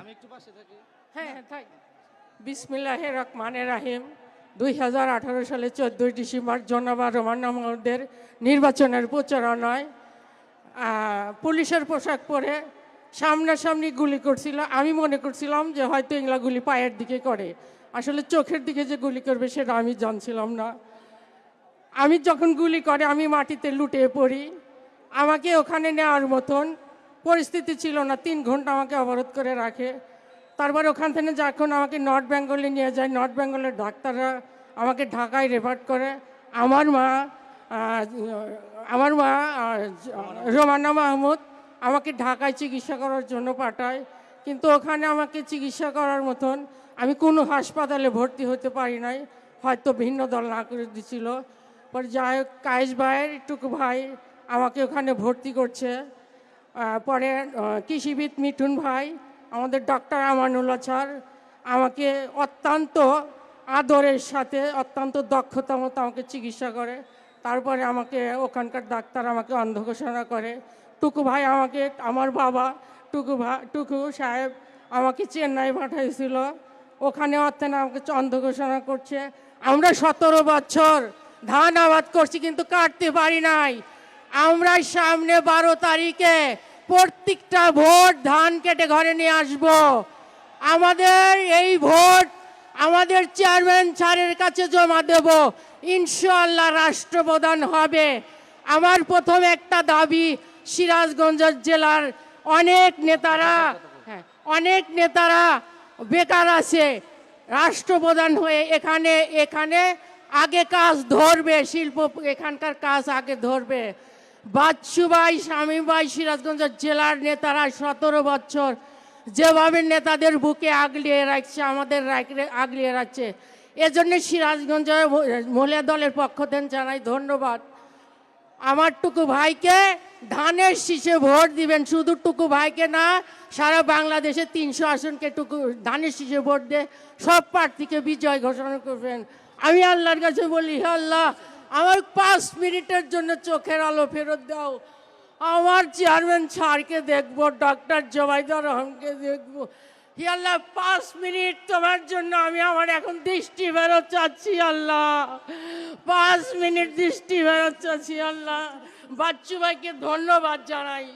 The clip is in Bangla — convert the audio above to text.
আমি একটু পাশে থাকি। হ্যাঁ থাক। বিসমিল্লাহির রহমানির রহিম। 2018 সালে 14 ডিসেম্বর জনাব রোমান্না মহোদয়ের নির্বাচনের প্রচারণায় পুলিশের পোশাক পরে সামনাসামনি গুলি করছিল। আমি মনে করছিলাম যে হয়তো এগুলা গুলি পায়ের দিকে করে, আসলে চোখের দিকে যে গুলি করবে সেটা আমি জানছিলাম না। আমি যখন গুলি করে আমি মাটিতে লুটিয়ে পড়ি। আমাকে ওখানে নেওয়ার মতন পরিস্থিতি ছিল না, 3 ঘন্টা আমাকে অবরোধ করে রাখে। তারপর ওখান থেকে যখন আমাকে নর্থ বেঙ্গলে নিয়ে যায়, নর্থ বেঙ্গলের ডাক্তাররা আমাকে ঢাকায় রেফার করে। আমার মা আমার মা রোমানা মাহমুদ আমাকে ঢাকায় চিকিৎসা করার জন্য পাঠায়, কিন্তু ওখানে আমাকে চিকিৎসা করার মতন আমি কোনো হাসপাতালে ভর্তি হতে পারি নাই, হয়তো ভিন্ন দল না করে দিছিল। পরে যাই হোক কায়েস ভাইয়ের টুকু ভাই আমাকে ওখানে ভর্তি করছে। পরে কৃষিবিদ মিঠুন ভাই, আমাদের ডক্টর আমানুল্লাহ স্যার আমাকে অত্যন্ত আদরের সাথে অত্যন্ত দক্ষতা মতো আমাকে চিকিৎসা করে। তারপরে আমাকে ওখানকার ডাক্তার আমাকে অন্ধ ঘোষণা করে। টুকু ভাই আমাকে, আমার বাবা টুকু সাহেব আমাকে চেন্নাই পাঠাইছিল, ওখানে অর্থেন আমাকে অন্ধ ঘোষণা করছে। আমরা 17 বছর ধান আবাদ করছি কিন্তু কাটতে পারি নাই। আমরা সামনে 12 তারিখে প্রত্যেকটা ভোট ধান কেটে ঘরে নিয়ে আসব। আমাদের এই ভোট আমাদের চেয়ারম্যান স্যারের কাছে জমা দেব, ইনশাআল্লাহ রাষ্ট্রপ্রধান হবে। আমার প্রথম একটা দাবি, সিরাজগঞ্জ জেলার অনেক নেতারা বেকার আছে, রাষ্ট্রপ্রধান হয়ে এখানে আগে কাজ ধরবে, শিল্প এখানকার কাজ আগে ধরবে। বাচ্চু ভাই, শামীম ভাই, সিরাজগঞ্জ জেলার নেতারা 17 বছর যেভাবে নেতাদের বুকে আগলিয়ে রাখছে, আমাদের আগলিয়ে রাখছে, এজন্য সিরাজগঞ্জ মহিলা দলের পক্ষ থেকে জানাই ধন্যবাদ। আমার টুকু ভাইকে ধানের শীষে ভোট দিবেন, শুধু টুকু ভাইকে না, সারা বাংলাদেশে 300 আসনকে টুকু ধানের শীষে ভোট দিয়ে সব প্রার্থীকে বিজয় ঘোষণা করবেন। আমি আল্লাহর কাছে বলি, হে আল্লাহ আমার 5 মিনিটের জন্য চোখের আলো ফেরত দাও। আমার চেয়ারম্যান স্যারকে দেখবো, ডক্টর জোবাইদুর রহমানকে দেখবো। হে আল্লাহ 5 মিনিট তোমার জন্য আমি আমার এখন দৃষ্টি ফেরত চাচ্ছি আল্লাহ, 5 মিনিট দৃষ্টি ফেরত চাচ্ছি আল্লাহ। বাচ্চু ভাইকে ধন্যবাদ জানাই।